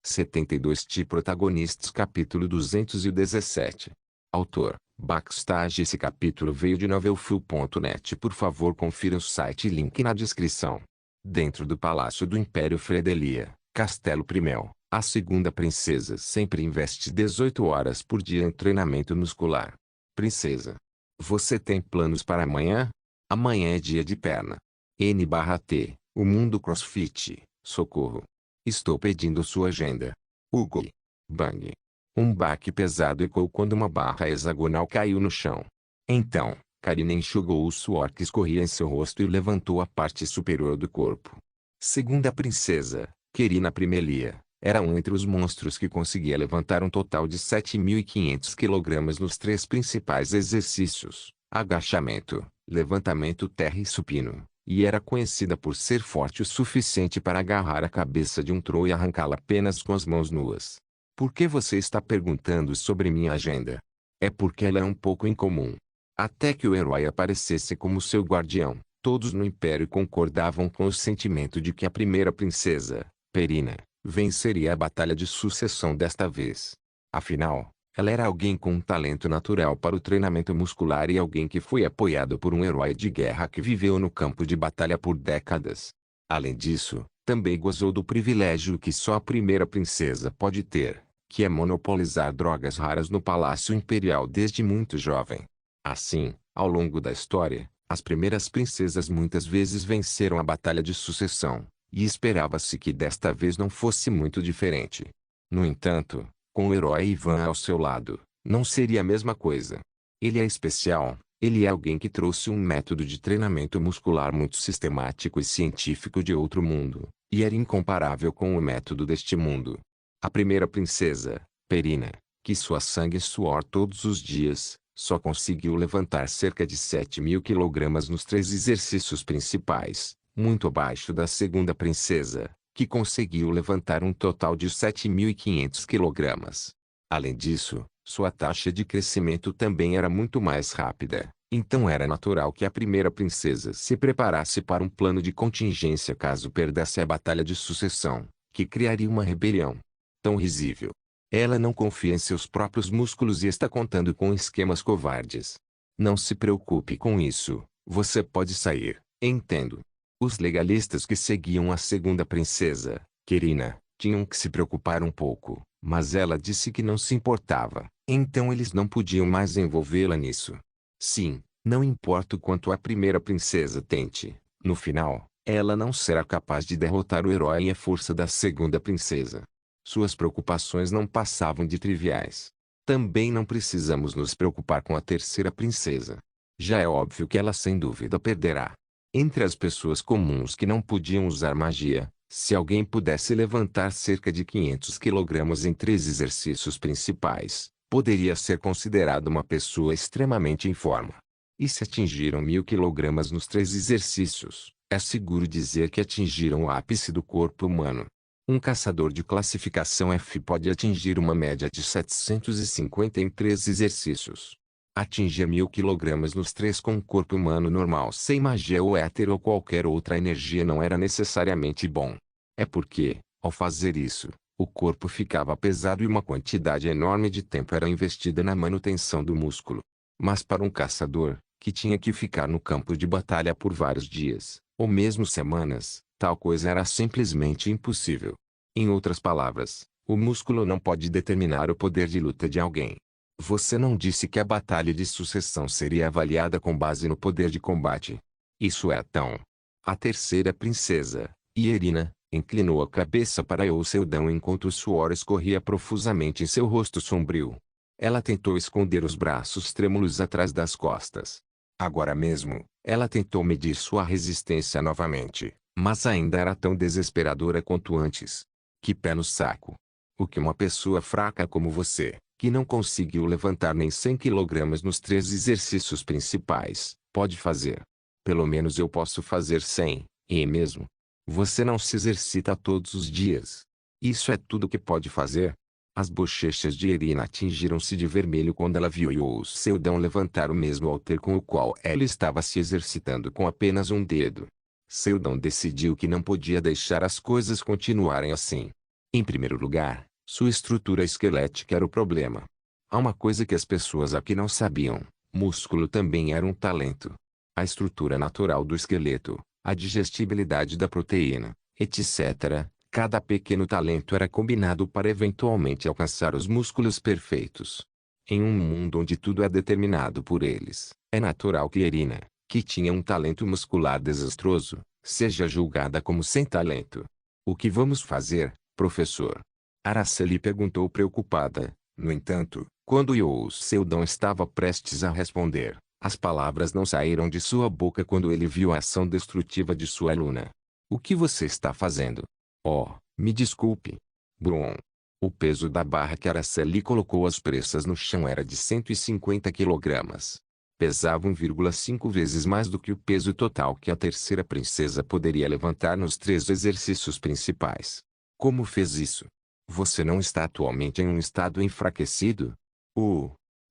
72 Protagonistas Capítulo 217. Autor, Backstage. Esse capítulo veio de novelfull.net. Por favor, confira o site e link na descrição. Dentro do Palácio do Império Fredelia, Castelo Primel, a segunda princesa sempre investe 18 horas por dia em treinamento muscular. Princesa, você tem planos para amanhã? Amanhã é dia de perna. N/T, o mundo CrossFit, socorro. Estou pedindo sua agenda. Hugo. Bang. Um baque pesado ecoou quando uma barra hexagonal caiu no chão. Então, Karina enxugou o suor que escorria em seu rosto e levantou a parte superior do corpo. Segundo a princesa, Karina Primelia, era um entre os monstros que conseguia levantar um total de 7.500 kg nos três principais exercícios: agachamento, levantamento terra e supino, e era conhecida por ser forte o suficiente para agarrar a cabeça de um troll e arrancá-la apenas com as mãos nuas. Por que você está perguntando sobre minha agenda? É porque ela é um pouco incomum. Até que o herói aparecesse como seu guardião, todos no Império concordavam com o sentimento de que a primeira princesa, Perina, venceria a batalha de sucessão desta vez. Afinal, ela era alguém com um talento natural para o treinamento muscular e alguém que foi apoiado por um herói de guerra que viveu no campo de batalha por décadas. Além disso, também gozou do privilégio que só a primeira princesa pode ter, que é monopolizar drogas raras no Palácio Imperial desde muito jovem. Assim, ao longo da história, as primeiras princesas muitas vezes venceram a batalha de sucessão, e esperava-se que desta vez não fosse muito diferente. No entanto, com o herói Ivan ao seu lado, não seria a mesma coisa. Ele é especial, ele é alguém que trouxe um método de treinamento muscular muito sistemático e científico de outro mundo, e era incomparável com o método deste mundo. A primeira princesa, Perina, que sua sangue e suor todos os dias, só conseguiu levantar cerca de 7.000 kg nos três exercícios principais, muito abaixo da segunda princesa, que conseguiu levantar um total de 7.500 kg. Além disso, sua taxa de crescimento também era muito mais rápida, então era natural que a primeira princesa se preparasse para um plano de contingência caso perdesse a batalha de sucessão, que criaria uma rebelião tão risível. Ela não confia em seus próprios músculos e está contando com esquemas covardes. Não se preocupe com isso, você pode sair, entendo. Os legalistas que seguiam a segunda princesa, Karina, tinham que se preocupar um pouco, mas ela disse que não se importava, então eles não podiam mais envolvê-la nisso. Sim, não importa o quanto a primeira princesa tente, no final, ela não será capaz de derrotar o herói e a força da segunda princesa. Suas preocupações não passavam de triviais. Também não precisamos nos preocupar com a terceira princesa. Já é óbvio que ela sem dúvida perderá. Entre as pessoas comuns que não podiam usar magia, se alguém pudesse levantar cerca de 500 kg em três exercícios principais, poderia ser considerado uma pessoa extremamente em forma. E se atingiram 1.000 kg nos três exercícios, é seguro dizer que atingiram o ápice do corpo humano. Um caçador de classificação F pode atingir uma média de 750 em três exercícios. Atingir 1.000 kg nos três com um corpo humano normal sem magia ou éter ou qualquer outra energia não era necessariamente bom. É porque, ao fazer isso, o corpo ficava pesado e uma quantidade enorme de tempo era investida na manutenção do músculo. Mas para um caçador, que tinha que ficar no campo de batalha por vários dias, ou mesmo semanas, tal coisa era simplesmente impossível. Em outras palavras, o músculo não pode determinar o poder de luta de alguém. Você não disse que a batalha de sucessão seria avaliada com base no poder de combate. Isso é tão. A terceira princesa, Irina, inclinou a cabeça para Eusseldão enquanto o suor escorria profusamente em seu rosto sombrio. Ela tentou esconder os braços trêmulos atrás das costas. Agora mesmo, ela tentou medir sua resistência novamente, mas ainda era tão desesperadora quanto antes. Que pé no saco! O que uma pessoa fraca como você, que não conseguiu levantar nem 100 kg nos três exercícios principais, pode fazer? Pelo menos eu posso fazer 100, e mesmo. Você não se exercita todos os dias. Isso é tudo que pode fazer? As bochechas de Irina atingiram-se de vermelho quando ela viu Eusseldão levantar o mesmo halter com o qual ela estava se exercitando com apenas um dedo. Seldão decidiu que não podia deixar as coisas continuarem assim. Em primeiro lugar, sua estrutura esquelética era o problema. Há uma coisa que as pessoas aqui não sabiam: músculo também era um talento. A estrutura natural do esqueleto, a digestibilidade da proteína, etc. Cada pequeno talento era combinado para eventualmente alcançar os músculos perfeitos. Em um mundo onde tudo é determinado por eles, é natural que Irina, que tinha um talento muscular desastroso, seja julgada como sem talento. O que vamos fazer, professor? Araceli perguntou preocupada. No entanto, quando Seldon estava prestes a responder, as palavras não saíram de sua boca quando ele viu a ação destrutiva de sua aluna. O que você está fazendo? Oh, me desculpe. Brum. O peso da barra que Araceli colocou às pressas no chão era de 150 quilogramas. Pesava 1,5 vezes mais do que o peso total que a terceira princesa poderia levantar nos 3 exercícios principais. Como fez isso? Você não está atualmente em um estado enfraquecido?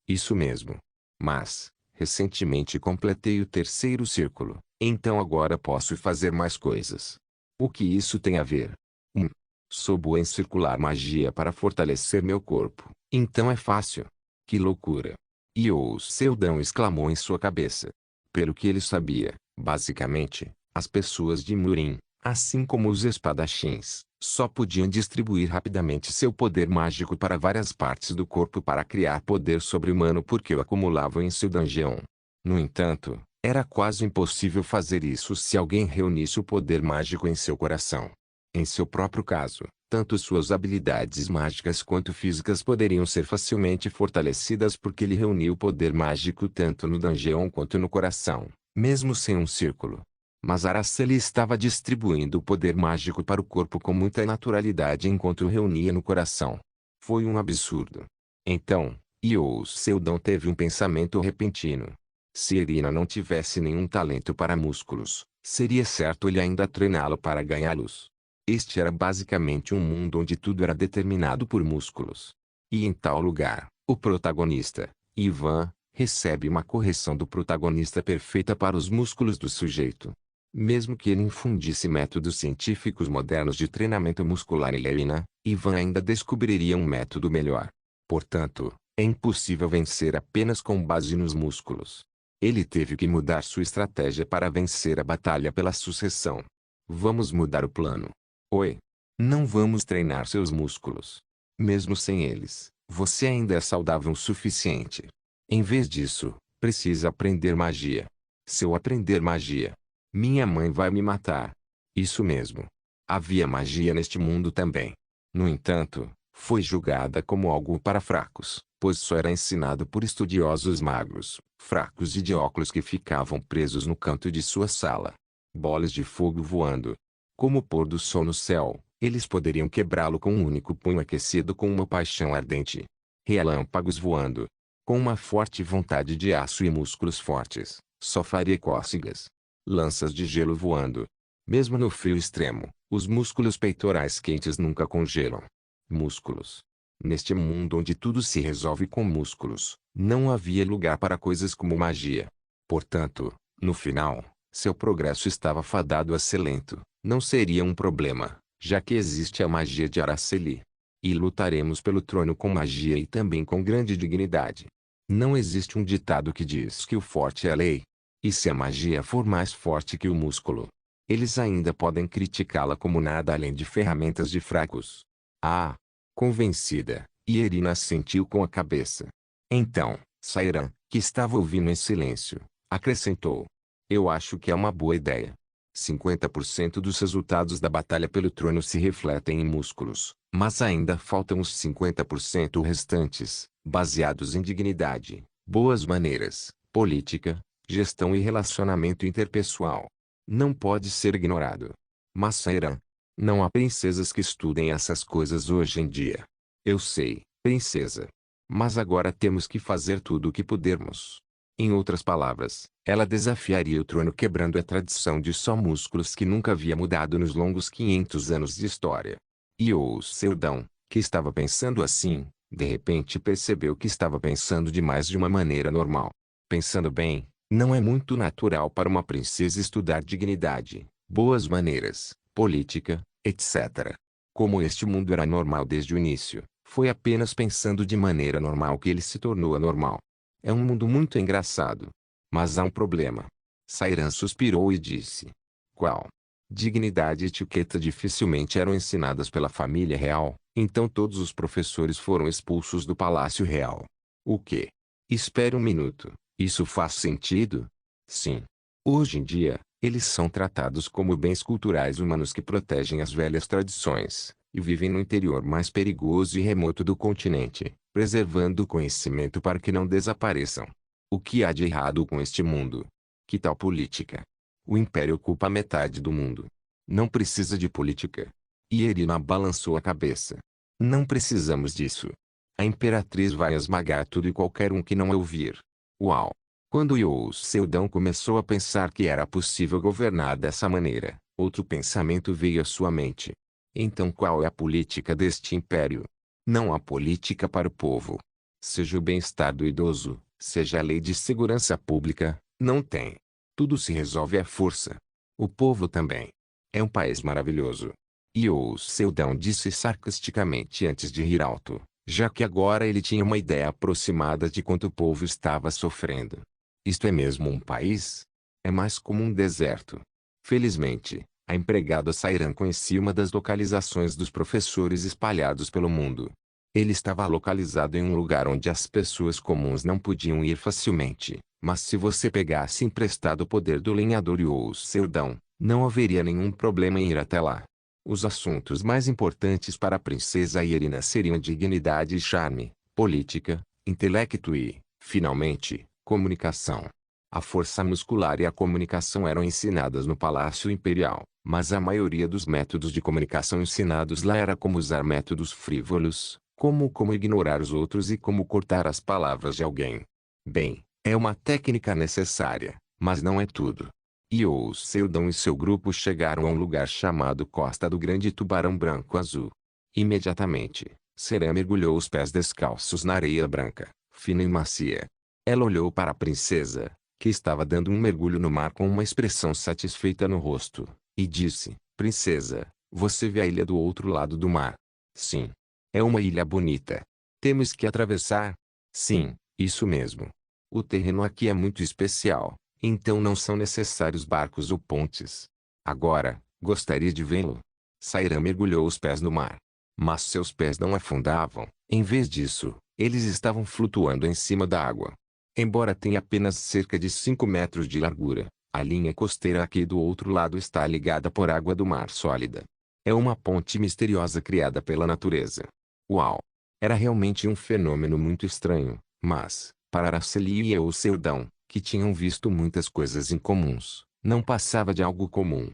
Isso mesmo. Mas, recentemente completei o terceiro círculo, então agora posso fazer mais coisas. O que isso tem a ver? Sou boa em circular magia para fortalecer meu corpo, então é fácil. Que loucura! Seldon exclamou em sua cabeça. Pelo que ele sabia, basicamente, as pessoas de Murim, assim como os espadachins, só podiam distribuir rapidamente seu poder mágico para várias partes do corpo para criar poder sobre-humano porque o acumulavam em seu dungeon. No entanto, era quase impossível fazer isso se alguém reunisse o poder mágico em seu coração. Em seu próprio caso, tanto suas habilidades mágicas quanto físicas poderiam ser facilmente fortalecidas porque ele reuniu o poder mágico tanto no dungeon quanto no coração, mesmo sem um círculo. Mas Araceli estava distribuindo o poder mágico para o corpo com muita naturalidade enquanto o reunia no coração. Foi um absurdo. Então, Seldon teve um pensamento repentino. Se Irina não tivesse nenhum talento para músculos, seria certo ele ainda treiná-lo para ganhá-los. Este era basicamente um mundo onde tudo era determinado por músculos. E em tal lugar, o protagonista, Ivan, recebe uma correção do protagonista perfeita para os músculos do sujeito. Mesmo que ele infundisse métodos científicos modernos de treinamento muscular em Irina, Ivan ainda descobriria um método melhor. Portanto, é impossível vencer apenas com base nos músculos. Ele teve que mudar sua estratégia para vencer a batalha pela sucessão. Vamos mudar o plano. Oi. Não vamos treinar seus músculos. Mesmo sem eles, você ainda é saudável o suficiente. Em vez disso, precisa aprender magia. Se eu aprender magia, minha mãe vai me matar. Isso mesmo. Havia magia neste mundo também. No entanto, foi julgada como algo para fracos, pois só era ensinado por estudiosos magros, fracos e de óculos que ficavam presos no canto de sua sala. Bolas de fogo voando. Como o pôr do sol no céu, eles poderiam quebrá-lo com um único punho aquecido com uma paixão ardente. Relâmpagos voando. Com uma forte vontade de aço e músculos fortes, só faria cócegas. Lanças de gelo voando. Mesmo no frio extremo, os músculos peitorais quentes nunca congelam. Músculos. Neste mundo onde tudo se resolve com músculos, não havia lugar para coisas como magia. Portanto, no final, seu progresso estava fadado a ser lento. Não seria um problema, já que existe a magia de Araceli. E lutaremos pelo trono com magia e também com grande dignidade. Não existe um ditado que diz que o forte é a lei. E se a magia for mais forte que o músculo, eles ainda podem criticá-la como nada além de ferramentas de fracos. Ah! Convencida, Irina assentiu com a cabeça. Então, Sairan, que estava ouvindo em silêncio, acrescentou. Eu acho que é uma boa ideia. 50% dos resultados da batalha pelo trono se refletem em músculos, mas ainda faltam os 50% restantes, baseados em dignidade, boas maneiras, política, gestão e relacionamento interpessoal. Não pode ser ignorado. Mas Sairan, não há princesas que estudem essas coisas hoje em dia. Eu sei, princesa. Mas agora temos que fazer tudo o que pudermos. Em outras palavras, ela desafiaria o trono quebrando a tradição de só músculos que nunca havia mudado nos longos 500 anos de história. E Seldon, que estava pensando assim, de repente percebeu que estava pensando demais de uma maneira normal. Pensando bem, não é muito natural para uma princesa estudar dignidade, boas maneiras, política, etc. Como este mundo era normal desde o início, foi apenas pensando de maneira normal que ele se tornou anormal. É um mundo muito engraçado. Mas há um problema. Sairan suspirou e disse. Qual? Dignidade e etiqueta dificilmente eram ensinadas pela família real, então todos os professores foram expulsos do Palácio Real. O quê? Espere um minuto. Isso faz sentido? Sim. Hoje em dia, eles são tratados como bens culturais humanos que protegem as velhas tradições, e vivem no interior mais perigoso e remoto do continente, preservando o conhecimento para que não desapareçam. O que há de errado com este mundo? Que tal política? O império ocupa metade do mundo. Não precisa de política. E Irina balançou a cabeça. Não precisamos disso. A imperatriz vai esmagar tudo e qualquer um que não a ouvir. Uau! Quando Youo Seldon começou a pensar que era possível governar dessa maneira, outro pensamento veio à sua mente. Então qual é a política deste império? Não há política para o povo. Seja o bem-estar do idoso, seja a lei de segurança pública, não tem. Tudo se resolve à força. O povo também. É um país maravilhoso. Youo Seldon disse sarcasticamente antes de rir alto, já que agora ele tinha uma ideia aproximada de quanto o povo estava sofrendo. Isto é mesmo um país? É mais como um deserto. Felizmente, a empregada Sairan conhecia uma das localizações dos professores espalhados pelo mundo. Ele estava localizado em um lugar onde as pessoas comuns não podiam ir facilmente, mas se você pegasse emprestado o poder do lenhador Youo Seldon, não haveria nenhum problema em ir até lá. Os assuntos mais importantes para a princesa Irina seriam dignidade e charme, política, intelecto e, finalmente, comunicação. A força muscular e a comunicação eram ensinadas no Palácio Imperial, mas a maioria dos métodos de comunicação ensinados lá era como usar métodos frívolos, como ignorar os outros e como cortar as palavras de alguém. Bem, é uma técnica necessária, mas não é tudo. Youo Seldon e seu grupo chegaram a um lugar chamado Costa do Grande Tubarão Branco Azul. Imediatamente, Seren mergulhou os pés descalços na areia branca, fina e macia. Ela olhou para a princesa, que estava dando um mergulho no mar com uma expressão satisfeita no rosto, e disse, Princesa, você vê a ilha do outro lado do mar? Sim. É uma ilha bonita. Temos que atravessar? Sim, isso mesmo. O terreno aqui é muito especial, então não são necessários barcos ou pontes. Agora, gostaria de vê-lo. Sairan mergulhou os pés no mar. Mas seus pés não afundavam, em vez disso, eles estavam flutuando em cima da água. Embora tenha apenas cerca de 5 metros de largura, a linha costeira aqui do outro lado está ligada por água do mar sólida. É uma ponte misteriosa criada pela natureza. Uau! Era realmente um fenômeno muito estranho, mas, para Araceli e Youo Seldon, que tinham visto muitas coisas incomuns, não passava de algo comum.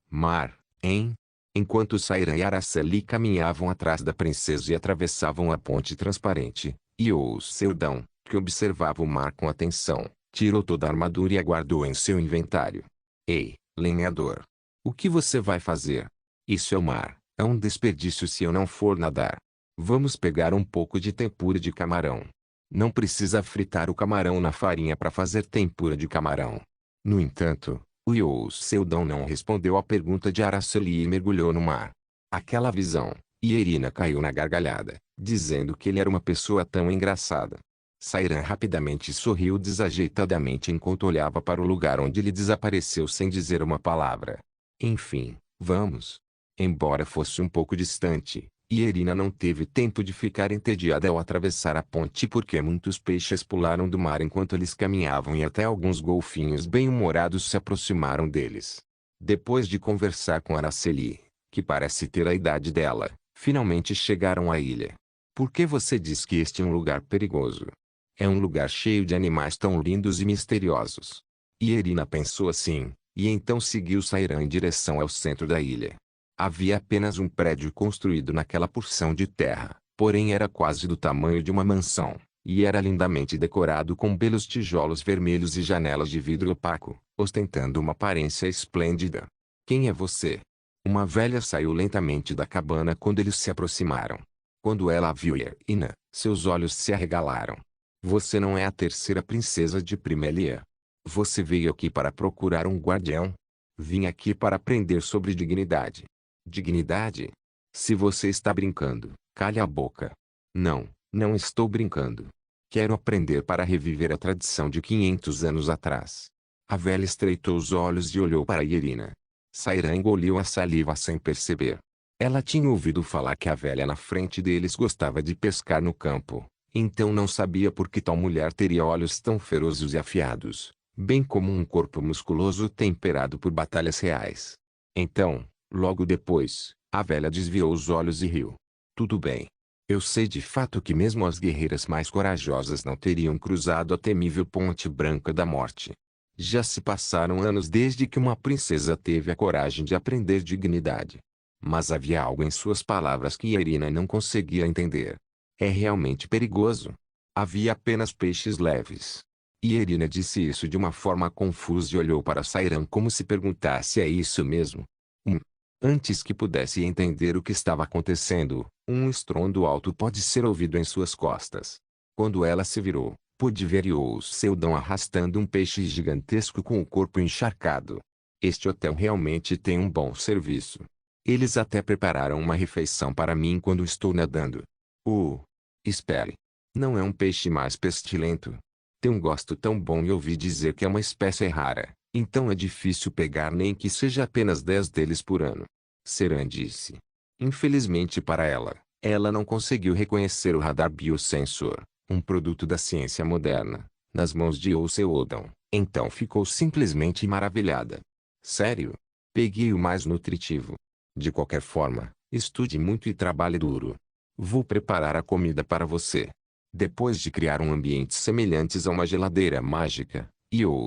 Mar, hein? Enquanto Sairan e Araceli caminhavam atrás da princesa e atravessavam a ponte transparente, Youo Seldon, que observava o mar com atenção, tirou toda a armadura e a guardou em seu inventário. Ei, lenhador! O que você vai fazer? Isso é o mar, é um desperdício se eu não for nadar. Vamos pegar um pouco de tempura de camarão. Não precisa fritar o camarão na farinha para fazer tempura de camarão. No entanto, o Youo Seldon não respondeu à pergunta de Araceli e mergulhou no mar. Aquela visão, e Irina caiu na gargalhada, dizendo que ele era uma pessoa tão engraçada. Sairan rapidamente sorriu desajeitadamente enquanto olhava para o lugar onde ele desapareceu sem dizer uma palavra. Enfim, vamos. Embora fosse um pouco distante, Irina não teve tempo de ficar entediada ao atravessar a ponte porque muitos peixes pularam do mar enquanto eles caminhavam e até alguns golfinhos bem-humorados se aproximaram deles. Depois de conversar com Araceli, que parece ter a idade dela, finalmente chegaram à ilha. Por que você diz que este é um lugar perigoso? É um lugar cheio de animais tão lindos e misteriosos. Irina pensou assim, e então seguiu Sairan em direção ao centro da ilha. Havia apenas um prédio construído naquela porção de terra, porém era quase do tamanho de uma mansão, e era lindamente decorado com belos tijolos vermelhos e janelas de vidro opaco, ostentando uma aparência esplêndida. Quem é você? Uma velha saiu lentamente da cabana quando eles se aproximaram. Quando ela viu Irina, seus olhos se arregalaram. Você não é a terceira princesa de Primelia. Você veio aqui para procurar um guardião? Vim aqui para aprender sobre dignidade. Dignidade? Se você está brincando, cale a boca. Não, não estou brincando. Quero aprender para reviver a tradição de 500 anos atrás. A velha estreitou os olhos e olhou para Irina. Saira engoliu a saliva sem perceber. Ela tinha ouvido falar que a velha na frente deles gostava de pescar no campo, então não sabia por que tal mulher teria olhos tão ferozes e afiados, bem como um corpo musculoso temperado por batalhas reais. Então, logo depois, a velha desviou os olhos e riu. Tudo bem. Eu sei de fato que mesmo as guerreiras mais corajosas não teriam cruzado a temível ponte branca da morte. Já se passaram anos desde que uma princesa teve a coragem de aprender dignidade. Mas havia algo em suas palavras que Irina não conseguia entender. É realmente perigoso. Havia apenas peixes leves. E Irina disse isso de uma forma confusa e olhou para Sairan como se perguntasse: é isso mesmo? Antes que pudesse entender o que estava acontecendo, um estrondo alto pode ser ouvido em suas costas. Quando ela se virou, pôde ver Seldon arrastando um peixe gigantesco com o corpo encharcado. Este hotel realmente tem um bom serviço. Eles até prepararam uma refeição para mim quando estou nadando. Espere. Não é um peixe mais pestilento. Tem um gosto tão bom e ouvi dizer que é uma espécie rara, então é difícil pegar nem que seja apenas 10 deles por ano. Seran disse. Infelizmente para ela, ela não conseguiu reconhecer o radar biosensor, um produto da ciência moderna, nas mãos de Seldon, então ficou simplesmente maravilhada. Sério? Peguei o mais nutritivo. De qualquer forma, estude muito e trabalhe duro. Vou preparar a comida para você. Depois de criar um ambiente semelhante a uma geladeira mágica,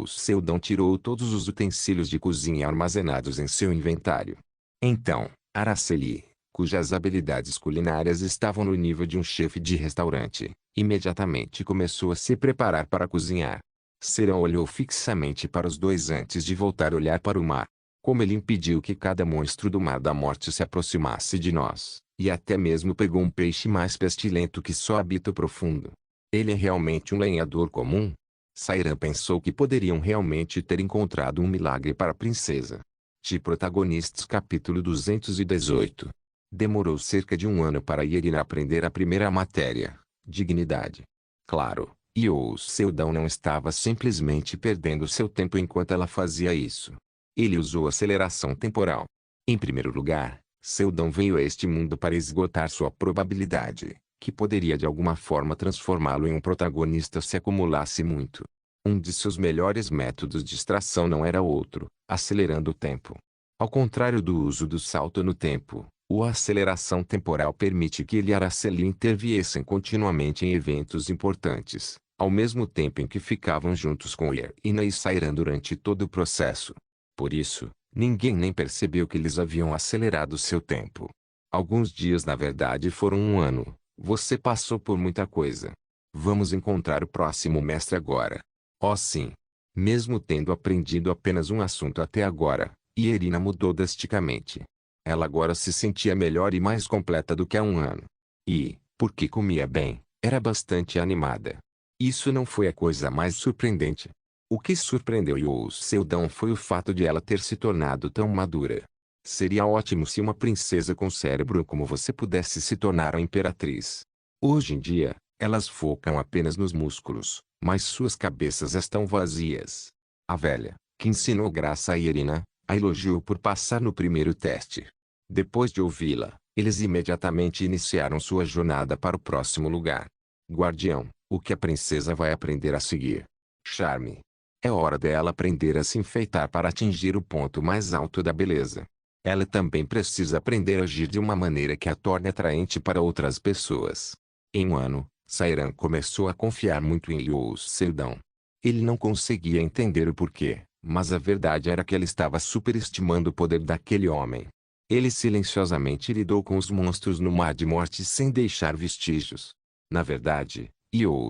Seldon tirou todos os utensílios de cozinha armazenados em seu inventário. Então, Araceli, cujas habilidades culinárias estavam no nível de um chefe de restaurante, imediatamente começou a se preparar para cozinhar. Seran olhou fixamente para os dois antes de voltar a olhar para o mar. Como ele impediu que cada monstro do mar da morte se aproximasse de nós, e até mesmo pegou um peixe mais pestilento que só habita o profundo. Ele é realmente um lenhador comum? Sairan pensou que poderiam realmente ter encontrado um milagre para a princesa. Protagonistas capítulo 218. Demorou cerca de um ano para Irina aprender a primeira matéria, dignidade. Claro, Seldon não estava simplesmente perdendo seu tempo enquanto ela fazia isso. Ele usou aceleração temporal. Em primeiro lugar, Seldon veio a este mundo para esgotar sua probabilidade, que poderia de alguma forma transformá-lo em um protagonista se acumulasse muito. Um de seus melhores métodos de extração não era outro, acelerando o tempo. Ao contrário do uso do salto no tempo, a aceleração temporal permite que ele e Araceli interviessem continuamente em eventos importantes, ao mesmo tempo em que ficavam juntos com Irina e Sairan durante todo o processo. Por isso, ninguém nem percebeu que eles haviam acelerado seu tempo. Alguns dias na verdade foram um ano. Você passou por muita coisa. Vamos encontrar o próximo mestre agora. Oh sim. Mesmo tendo aprendido apenas um assunto até agora, Irina mudou drasticamente. Ela agora se sentia melhor e mais completa do que há um ano. E, porque comia bem, era bastante animada. Isso não foi a coisa mais surpreendente. O que surpreendeu Seldon foi o fato de ela ter se tornado tão madura. Seria ótimo se uma princesa com cérebro como você pudesse se tornar a imperatriz. Hoje em dia, elas focam apenas nos músculos, mas suas cabeças estão vazias. A velha, que ensinou graça a Irina, a elogiou por passar no primeiro teste. Depois de ouvi-la, eles imediatamente iniciaram sua jornada para o próximo lugar. Guardião, o que a princesa vai aprender a seguir? Charme. É hora dela aprender a se enfeitar para atingir o ponto mais alto da beleza. Ela também precisa aprender a agir de uma maneira que a torne atraente para outras pessoas. Em um ano, Sairan começou a confiar muito em Seldon. Ele não conseguia entender o porquê, mas a verdade era que ela estava superestimando o poder daquele homem. Ele silenciosamente lidou com os monstros no Mar de Morte sem deixar vestígios. Na verdade,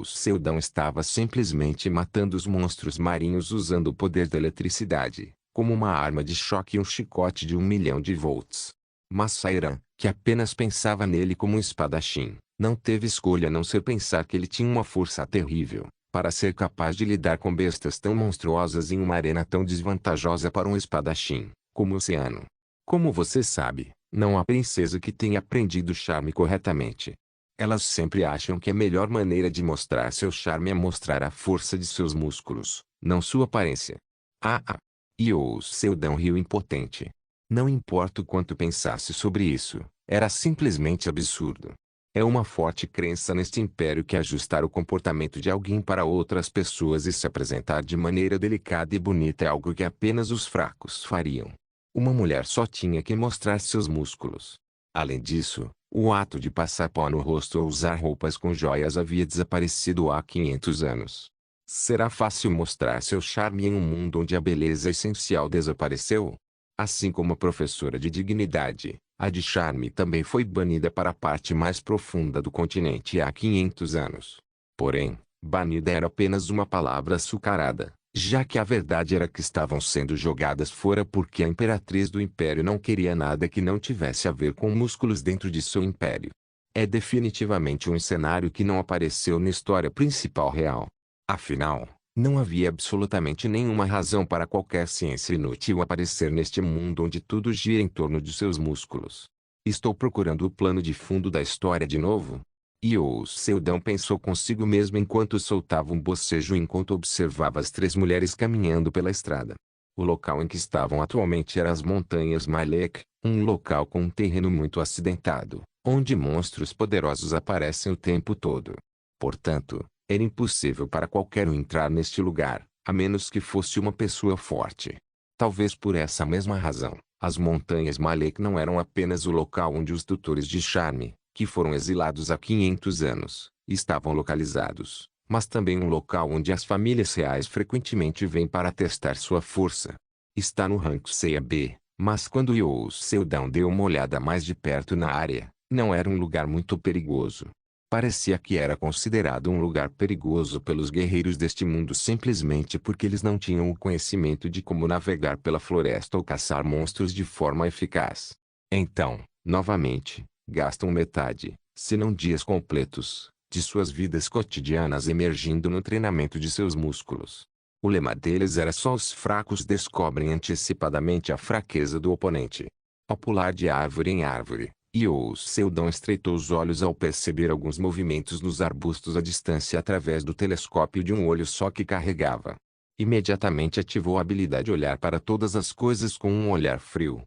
Seldon estava simplesmente matando os monstros marinhos usando o poder da eletricidade, como uma arma de choque e um chicote de 1.000.000 de volts. Mas Sairan, que apenas pensava nele como um espadachim, não teve escolha a não ser pensar que ele tinha uma força terrível, para ser capaz de lidar com bestas tão monstruosas em uma arena tão desvantajosa para um espadachim, como o oceano. Como você sabe, Não há princesa que tenha aprendido o charme corretamente. Elas sempre acham que a melhor maneira de mostrar seu charme é mostrar a força de seus músculos, não sua aparência. Ah ah! Iou Seldão riu impotente. Não importa o quanto pensasse sobre isso, era simplesmente absurdo. É uma forte crença neste império que ajustar o comportamento de alguém para outras pessoas e se apresentar de maneira delicada e bonita é algo que apenas os fracos fariam. Uma mulher só tinha que mostrar seus músculos. Além disso, o ato de passar pó no rosto ou usar roupas com joias havia desaparecido há 500 anos. Será fácil mostrar seu charme em um mundo onde a beleza essencial desapareceu? Assim como a professora de dignidade, a de charme também foi banida para a parte mais profunda do continente há 500 anos. Porém, banida era apenas uma palavra açucarada, já que a verdade era que estavam sendo jogadas fora porque a imperatriz do império não queria nada que não tivesse a ver com músculos dentro de seu império. É definitivamente um cenário que não apareceu na história principal real. Afinal, não havia absolutamente nenhuma razão para qualquer ciência inútil aparecer neste mundo onde tudo gira em torno de seus músculos. Estou procurando o plano de fundo da história de novo? Iou Seldão pensou consigo mesmo enquanto soltava um bocejo enquanto observava as três mulheres caminhando pela estrada. O local em que estavam atualmente era as Montanhas Malek, um local com um terreno muito acidentado, onde monstros poderosos aparecem o tempo todo. Portanto, era impossível para qualquer um entrar neste lugar, a menos que fosse uma pessoa forte. Talvez por essa mesma razão, as Montanhas Malek não eram apenas o local onde os tutores de charme, que foram exilados há 500 anos, estavam localizados, mas também um local onde as famílias reais frequentemente vêm para testar sua força. Está no rank CAB, mas quando Iou Seldão deu uma olhada mais de perto na área, não era um lugar muito perigoso. Parecia que era considerado um lugar perigoso pelos guerreiros deste mundo simplesmente porque eles não tinham o conhecimento de como navegar pela floresta ou caçar monstros de forma eficaz. Então, novamente, gastam metade, se não dias completos, de suas vidas cotidianas emergindo no treinamento de seus músculos. O lema deles era só os fracos descobrem antecipadamente a fraqueza do oponente. Ao pular de árvore em árvore, Iou Seldão estreitou os olhos ao perceber alguns movimentos nos arbustos à distância através do telescópio de um olho só que carregava. Imediatamente ativou a habilidade olhar para todas as coisas com um olhar frio,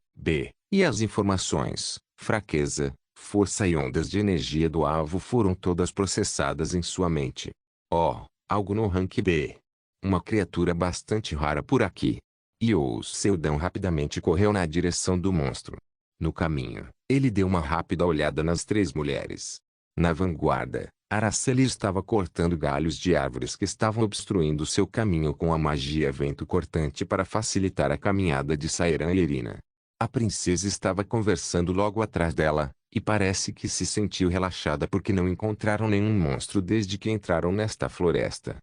e as informações, fraqueza, força e ondas de energia do alvo foram todas processadas em sua mente. Oh, algo no rank B. Uma criatura bastante rara por aqui. Iou Seldão rapidamente correu na direção do monstro. No caminho, ele deu uma rápida olhada nas três mulheres. Na vanguarda, Araceli estava cortando galhos de árvores que estavam obstruindo seu caminho com a magia vento cortante para facilitar a caminhada de Sairan e Irina. A princesa estava conversando logo atrás dela, e parece que se sentiu relaxada porque não encontraram nenhum monstro desde que entraram nesta floresta.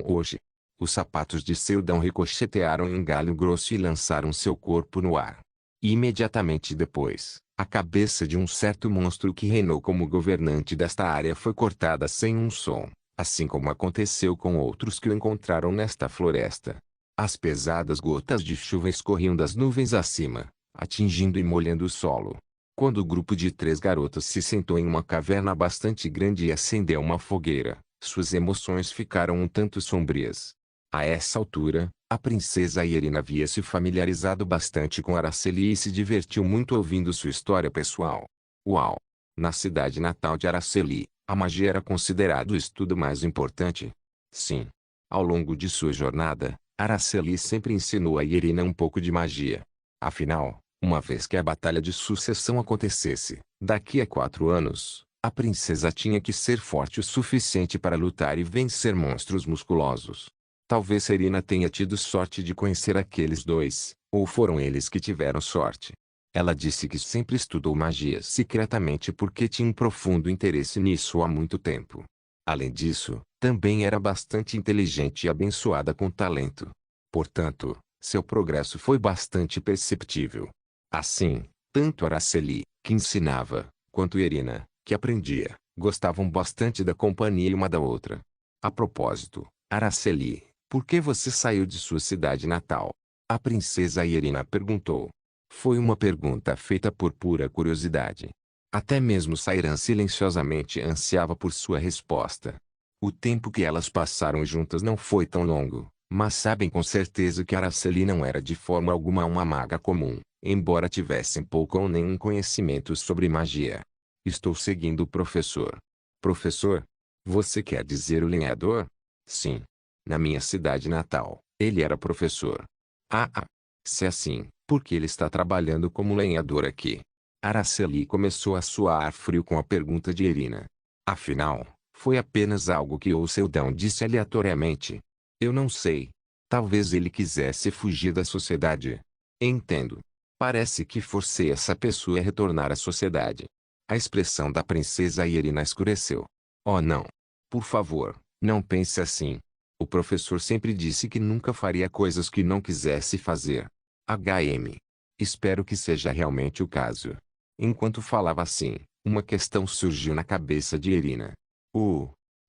Hoje, os sapatos de Seldão ricochetearam em um galho grosso e lançaram seu corpo no ar. E imediatamente depois, a cabeça de um certo monstro que reinou como governante desta área foi cortada sem um som, assim como aconteceu com outros que o encontraram nesta floresta. As pesadas gotas de chuva escorriam das nuvens acima, atingindo e molhando o solo. Quando o grupo de três garotas se sentou em uma caverna bastante grande e acendeu uma fogueira, suas emoções ficaram um tanto sombrias. A essa altura, a princesa Irina havia se familiarizado bastante com Araceli e se divertiu muito ouvindo sua história pessoal. Uau! Na cidade natal de Araceli, a magia era considerado o estudo mais importante. Sim. Ao longo de sua jornada, Araceli sempre ensinou a Irina um pouco de magia. Afinal, uma vez que a batalha de sucessão acontecesse, daqui a 4 anos, a princesa tinha que ser forte o suficiente para lutar e vencer monstros musculosos. Talvez Serena tenha tido sorte de conhecer aqueles dois, ou foram eles que tiveram sorte. Ela disse que sempre estudou magia secretamente porque tinha um profundo interesse nisso há muito tempo. Além disso, também era bastante inteligente e abençoada com talento. Portanto, seu progresso foi bastante perceptível. Assim, tanto Araceli, que ensinava, quanto Irina, que aprendia, gostavam bastante da companhia uma da outra. A propósito, Araceli, por que você saiu de sua cidade natal? A princesa Irina perguntou. Foi uma pergunta feita por pura curiosidade. Até mesmo Sairan silenciosamente ansiava por sua resposta. O tempo que elas passaram juntas não foi tão longo, mas sabem com certeza que Araceli não era de forma alguma uma maga comum, embora tivessem pouco ou nenhum conhecimento sobre magia. Estou seguindo o professor. Professor? Você quer dizer o lenhador? Sim. Na minha cidade natal, ele era professor. Ah. Se é assim, por que ele está trabalhando como lenhador aqui? Araceli começou a suar frio com a pergunta de Irina. Afinal, foi apenas algo que o Seldão disse aleatoriamente. Eu não sei. Talvez ele quisesse fugir da sociedade. Entendo. Parece que forcei essa pessoa a retornar à sociedade. A expressão da princesa Irina escureceu. Oh não. Por favor, não pense assim. O professor sempre disse que nunca faria coisas que não quisesse fazer. HM. Espero que seja realmente o caso. Enquanto falava assim, uma questão surgiu na cabeça de Irina.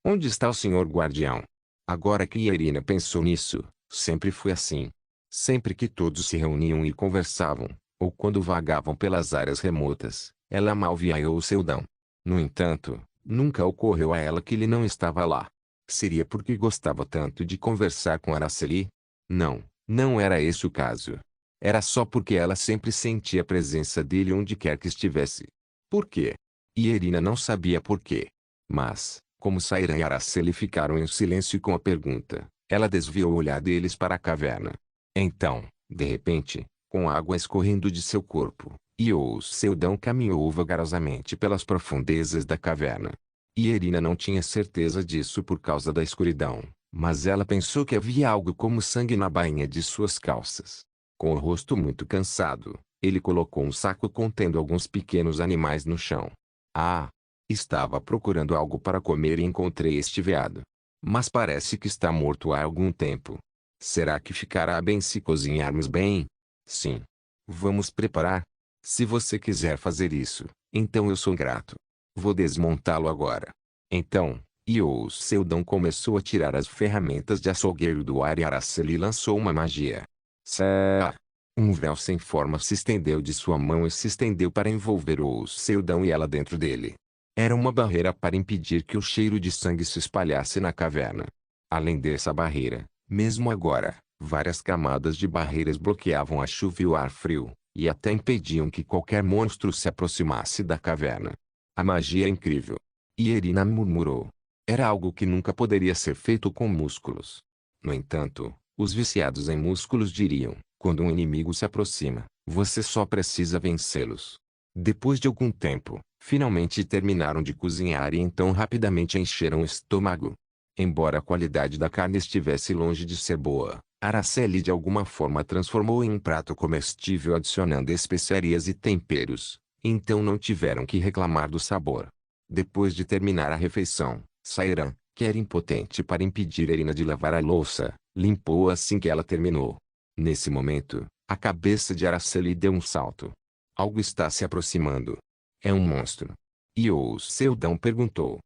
Onde está o senhor guardião? Agora que Irina pensou nisso, sempre foi assim. Sempre que todos se reuniam e conversavam, ou quando vagavam pelas áreas remotas, ela mal via o Seldão. No entanto, nunca ocorreu a ela que ele não estava lá. Seria porque gostava tanto de conversar com Araceli? Não, não era esse o caso. Era só porque ela sempre sentia a presença dele onde quer que estivesse. Por quê? E Irina não sabia por quê. Mas, como Sairan e Araceli ficaram em silêncio com a pergunta, ela desviou o olhar deles para a caverna. Então, de repente, com água escorrendo de seu corpo, o Seldão caminhou vagarosamente pelas profundezas da caverna. E Irina não tinha certeza disso por causa da escuridão, mas ela pensou que havia algo como sangue na bainha de suas calças. Com o rosto muito cansado, ele colocou um saco contendo alguns pequenos animais no chão. Ah! Estava procurando algo para comer e encontrei este veado. Mas parece que está morto há algum tempo. Será que ficará bem se cozinharmos bem? Sim. Vamos preparar? Se você quiser fazer isso, então eu sou grato. Vou desmontá-lo agora. Então, o Seldão começou a tirar as ferramentas de açougueiro do ar e Araceli lançou uma magia. Sá! Um véu sem forma se estendeu de sua mão e se estendeu para envolver o Seldão e ela dentro dele. Era uma barreira para impedir que o cheiro de sangue se espalhasse na caverna. Além dessa barreira, mesmo agora, várias camadas de barreiras bloqueavam a chuva e o ar frio, e até impediam que qualquer monstro se aproximasse da caverna. A magia é incrível. E Irina murmurou. Era algo que nunca poderia ser feito com músculos. No entanto, os viciados em músculos diriam, quando um inimigo se aproxima, você só precisa vencê-los. Depois de algum tempo, finalmente terminaram de cozinhar e então rapidamente encheram o estômago. Embora a qualidade da carne estivesse longe de ser boa, Araceli de alguma forma transformou em um prato comestível adicionando especiarias e temperos, então não tiveram que reclamar do sabor. Depois de terminar a refeição, Sairan, que era impotente para impedir Irina de lavar a louça, limpou assim que ela terminou. Nesse momento, a cabeça de Araceli deu um salto. Algo está se aproximando. É um monstro. E o Seldão perguntou.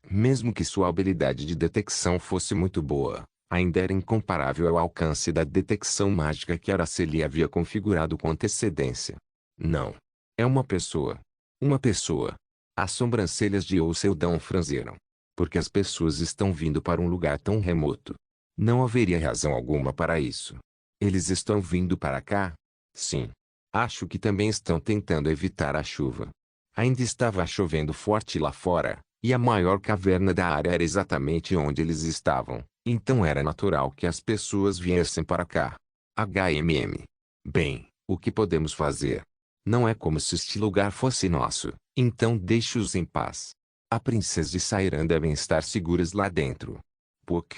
Mesmo que sua habilidade de detecção fosse muito boa, ainda era incomparável ao alcance da detecção mágica que Araceli havia configurado com antecedência. Não. É uma pessoa. Uma pessoa. As sobrancelhas de Seldão franziram. Porque as pessoas estão vindo para um lugar tão remoto. Não haveria razão alguma para isso. Eles estão vindo para cá? Sim. Acho que também estão tentando evitar a chuva. Ainda estava chovendo forte lá fora, e a maior caverna da área era exatamente onde eles estavam, então era natural que as pessoas viessem para cá. HMM. Bem, o que podemos fazer? Não é como se este lugar fosse nosso, então deixe-os em paz. A princesa e Sairan devem estar seguras lá dentro. Puck.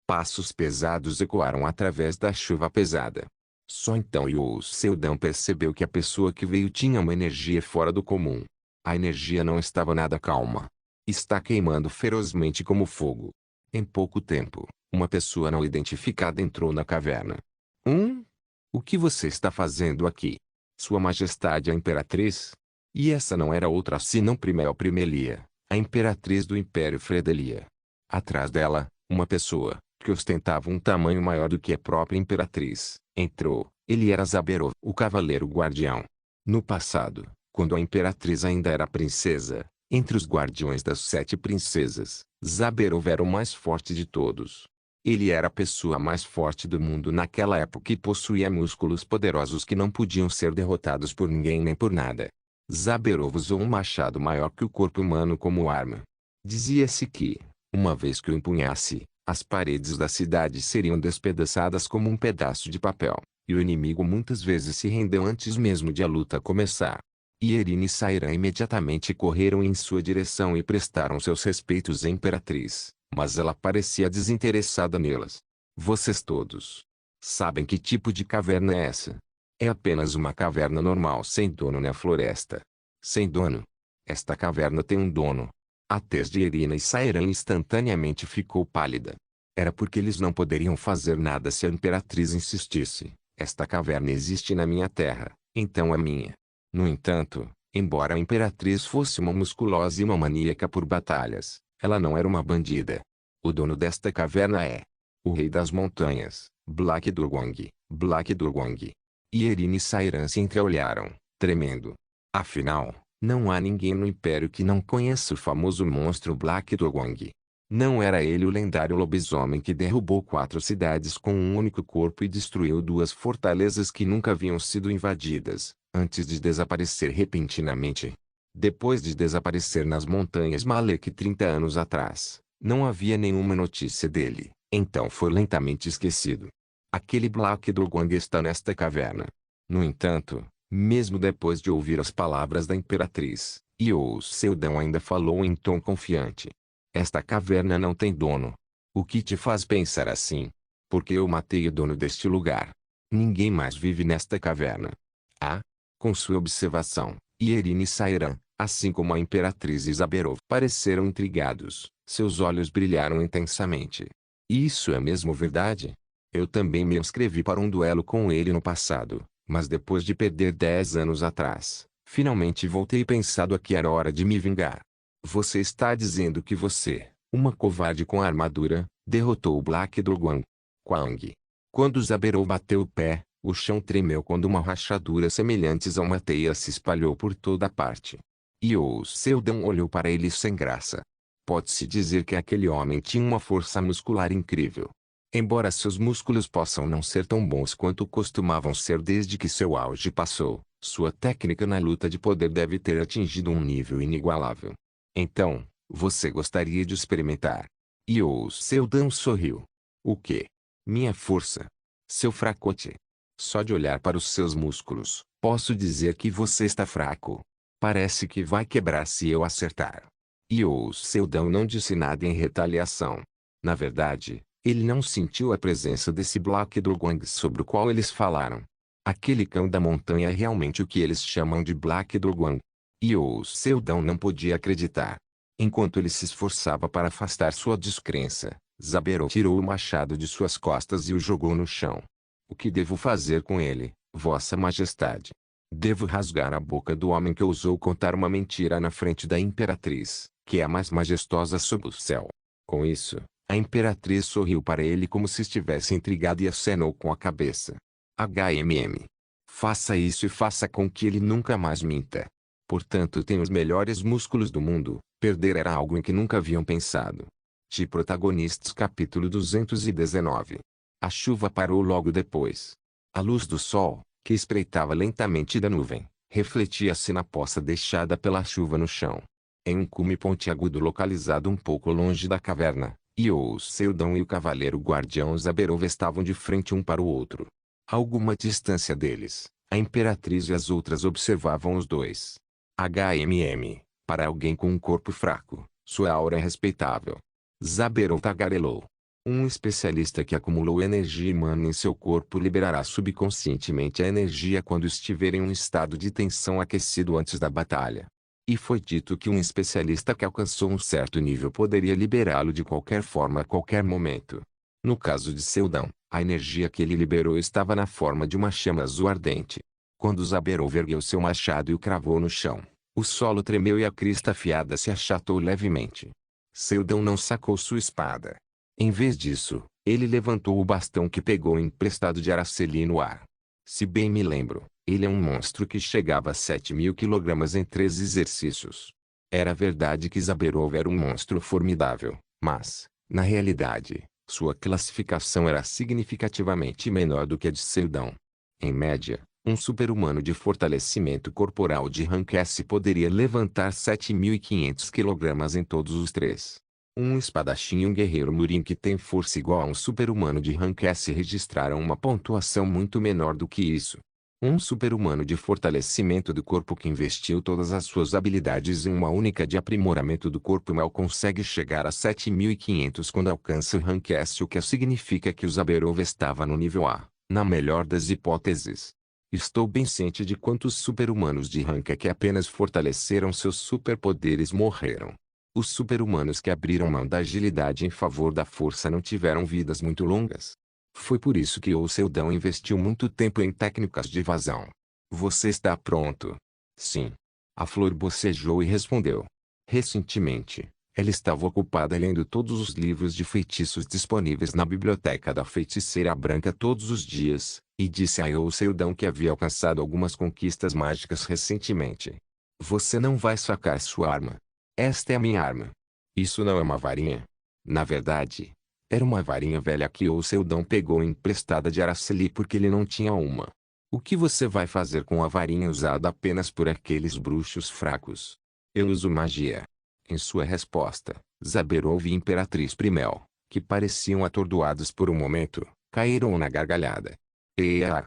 Passos pesados ecoaram através da chuva pesada. Só então o Seldão percebeu que a pessoa que veio tinha uma energia fora do comum. A energia não estava nada calma. Está queimando ferozmente como fogo. Em pouco tempo, uma pessoa não identificada entrou na caverna. O que você está fazendo aqui? Sua Majestade a Imperatriz? E essa não era outra senão Primel Primelia, a Imperatriz do Império Fredelia. Atrás dela, uma pessoa, que ostentava um tamanho maior do que a própria Imperatriz, entrou. Ele era Zaberov, o Cavaleiro Guardião. No passado, quando a imperatriz ainda era princesa, entre os guardiões das 7 princesas, Zaberov era o mais forte de todos. Ele era a pessoa mais forte do mundo naquela época e possuía músculos poderosos que não podiam ser derrotados por ninguém nem por nada. Zaberov usou um machado maior que o corpo humano como arma. Dizia-se que, uma vez que o empunhasse, as paredes da cidade seriam despedaçadas como um pedaço de papel, e o inimigo muitas vezes se rendeu antes mesmo de a luta começar. Irina e Sairan imediatamente correram em sua direção e prestaram seus respeitos à imperatriz, mas ela parecia desinteressada nelas. Vocês todos sabem que tipo de caverna é essa? É apenas uma caverna normal sem dono na floresta. Sem dono? Esta caverna tem um dono. A tez de Irina e Sairan instantaneamente ficou pálida. Era porque eles não poderiam fazer nada se a imperatriz insistisse. Esta caverna existe na minha terra, então é minha. No entanto, embora a imperatriz fosse uma musculosa e uma maníaca por batalhas, ela não era uma bandida. O dono desta caverna é o rei das montanhas, Black Durgong. Black Durgong. Irina e Sairan se entreolharam, tremendo. Afinal, não há ninguém no Império que não conheça o famoso monstro Black Durgong. Não era ele o lendário lobisomem que derrubou 4 cidades com um único corpo e destruiu 2 fortalezas que nunca haviam sido invadidas, antes de desaparecer repentinamente? Depois de desaparecer nas montanhas Malek 30 anos atrás, não havia nenhuma notícia dele, então foi lentamente esquecido. Aquele Black Durgong está nesta caverna. No entanto, mesmo depois de ouvir as palavras da imperatriz, Seldon ainda falou em tom confiante. Esta caverna não tem dono. O que te faz pensar assim? Porque eu matei o dono deste lugar. Ninguém mais vive nesta caverna. Ah? Com sua observação, Irina e Sairan, assim como a imperatriz Zaberov, pareceram intrigados. Seus olhos brilharam intensamente. Isso é mesmo verdade? Eu também me inscrevi para um duelo com ele no passado, mas depois de perder 10 anos atrás, finalmente voltei pensando que era hora de me vingar. Você está dizendo que você, uma covarde com armadura, derrotou o Black Durgong. Quang. Quando Zaberov bateu o pé, o chão tremeu quando uma rachadura semelhante a uma teia se espalhou por toda parte. Seldon olhou para ele sem graça. Pode-se dizer que aquele homem tinha uma força muscular incrível. Embora seus músculos possam não ser tão bons quanto costumavam ser desde que seu auge passou, sua técnica na luta de poder deve ter atingido um nível inigualável. Então, você gostaria de experimentar? Seldon sorriu. O quê? Minha força? Seu fracote. Só de olhar para os seus músculos, posso dizer que você está fraco. Parece que vai quebrar se eu acertar. Seldon não disse nada em retaliação. Na verdade, ele não sentiu a presença desse Black Durgong sobre o qual eles falaram. Aquele cão da montanha é realmente o que eles chamam de Black Durgong. Seldon não podia acreditar. Enquanto ele se esforçava para afastar sua descrença, Zaberov tirou o machado de suas costas e o jogou no chão. O que devo fazer com ele, Vossa Majestade? Devo rasgar a boca do homem que ousou contar uma mentira na frente da imperatriz, que é a mais majestosa sob o céu. Com isso, a imperatriz sorriu para ele como se estivesse intrigada e acenou com a cabeça. Faça isso e faça com que ele nunca mais minta. Portanto, tem os melhores músculos do mundo. Perder era algo em que nunca haviam pensado. Protagonistas capítulo 219. A chuva parou logo depois. A luz do sol, que espreitava lentamente da nuvem, refletia-se na poça deixada pela chuva no chão. Em um cume pontiagudo localizado um pouco longe da caverna, Seldon e o cavaleiro guardião Zaberov estavam de frente um para o outro. A alguma distância deles, a imperatriz e as outras observavam os dois. Para alguém com um corpo fraco, sua aura é respeitável. Zaberov tagarelou. Um especialista que acumulou energia humana em seu corpo liberará subconscientemente a energia quando estiver em um estado de tensão aquecido antes da batalha. E foi dito que um especialista que alcançou um certo nível poderia liberá-lo de qualquer forma a qualquer momento. No caso de Seldon, a energia que ele liberou estava na forma de uma chama azul ardente. Quando Zaberov ergueu seu machado e o cravou no chão, o solo tremeu e a crista afiada se achatou levemente. Seldon não sacou sua espada. Em vez disso, ele levantou o bastão que pegou emprestado de Araceli no ar. Se bem me lembro, Ele é um monstro que chegava a 7.000 kg em 3 exercícios. Era verdade que Zaberov era um monstro formidável, mas, na realidade, sua classificação era significativamente menor do que a de Seldon. Em média, um super-humano de fortalecimento corporal de rank S poderia levantar 7.500 kg em todos os três. Um espadachim e um guerreiro Murin que tem força igual a um super-humano de rank S registraram uma pontuação muito menor do que isso. Um super-humano de fortalecimento do corpo que investiu todas as suas habilidades em uma única de aprimoramento do corpo mal consegue chegar a 7.500 quando alcança o rank S, o que significa que o Zaberov estava no nível A, na melhor das hipóteses. Estou bem ciente de quantos super-humanos de rank E que apenas fortaleceram seus superpoderes morreram. Os super-humanos que abriram mão da agilidade em favor da força não tiveram vidas muito longas. Foi por isso que o Seldon investiu muito tempo em técnicas de evasão. Você está pronto? Sim. A flor bocejou e respondeu. Recentemente, ela estava ocupada lendo todos os livros de feitiços disponíveis na biblioteca da feiticeira branca todos os dias, e disse a Seldon que havia alcançado algumas conquistas mágicas recentemente. Você não vai sacar sua arma. Esta é a minha arma. Isso não é uma varinha. Na verdade, era uma varinha velha que o Seldon pegou emprestada de Araceli porque ele não tinha uma. O que você vai fazer com a varinha usada apenas por aqueles bruxos fracos? Eu uso magia. Em sua resposta, Zaberov e Imperatriz Primel, que pareciam atordoados por um momento, caíram na gargalhada. Eia!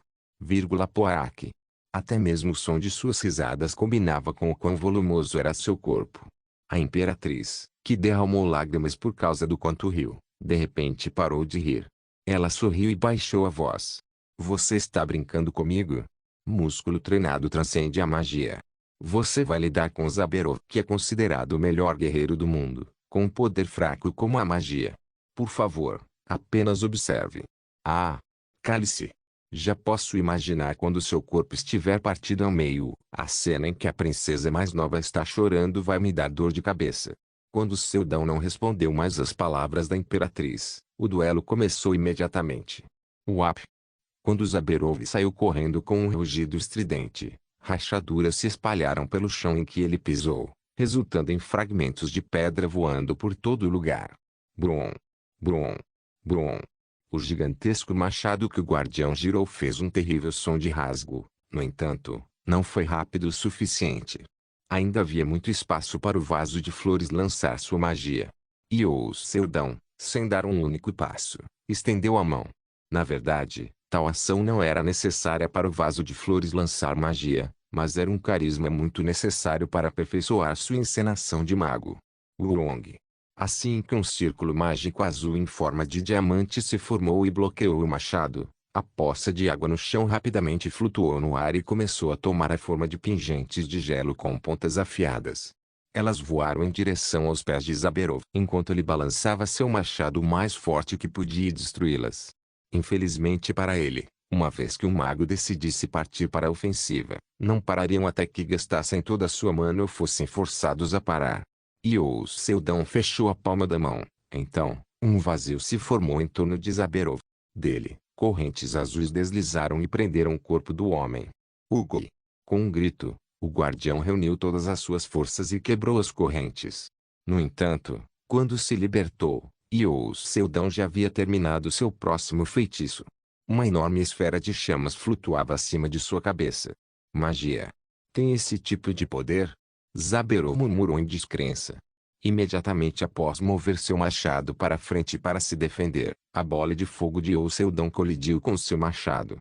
Poac. Até mesmo o som de suas risadas combinava com o quão volumoso era seu corpo. A Imperatriz, que derramou lágrimas por causa do quanto riu, de repente parou de rir. Ela sorriu e baixou a voz. Você está brincando comigo? Músculo treinado transcende a magia. Você vai lidar com Zaberov, que é considerado o melhor guerreiro do mundo, com um poder fraco como a magia. Por favor, apenas observe. Ah! Cale-se. Já posso imaginar quando seu corpo estiver partido ao meio. A cena em que a princesa mais nova está chorando vai me dar dor de cabeça. Quando Seldon não respondeu mais às palavras da Imperatriz, o duelo começou imediatamente. Uap! Quando Zaberov saiu correndo com um rugido estridente, rachaduras se espalharam pelo chão em que ele pisou, resultando em fragmentos de pedra voando por todo o lugar. Brum! Brum! Brum! O gigantesco machado que o guardião girou fez um terrível som de rasgo. No entanto, não foi rápido o suficiente. Ainda havia muito espaço para o vaso de flores lançar sua magia. E o Seldon, sem dar um único passo, estendeu a mão. Na verdade, tal ação não era necessária para o vaso de flores lançar magia, mas era um carisma muito necessário para aperfeiçoar sua encenação de mago. Wurong. Assim que um círculo mágico azul em forma de diamante se formou e bloqueou o machado, a poça de água no chão rapidamente flutuou no ar e começou a tomar a forma de pingentes de gelo com pontas afiadas. Elas voaram em direção aos pés de Zaberov enquanto ele balançava seu machado o mais forte que podia destruí-las. Infelizmente para ele, uma vez que um mago decidisse partir para a ofensiva, não parariam até que gastassem toda a sua mana ou fossem forçados a parar. E o Seldon fechou a palma da mão. Então, um vazio se formou em torno de Zaberov. Dele, correntes azuis deslizaram e prenderam o corpo do homem. Hugo! Com um grito, o guardião reuniu todas as suas forças e quebrou as correntes. No entanto, quando se libertou, o Seldon já havia terminado seu próximo feitiço. Uma enorme esfera de chamas flutuava acima de sua cabeça. Magia! Tem esse tipo de poder? Zaberov murmurou em descrença. Imediatamente após mover seu machado para frente para se defender, a bola de fogo de Seldon colidiu com seu machado.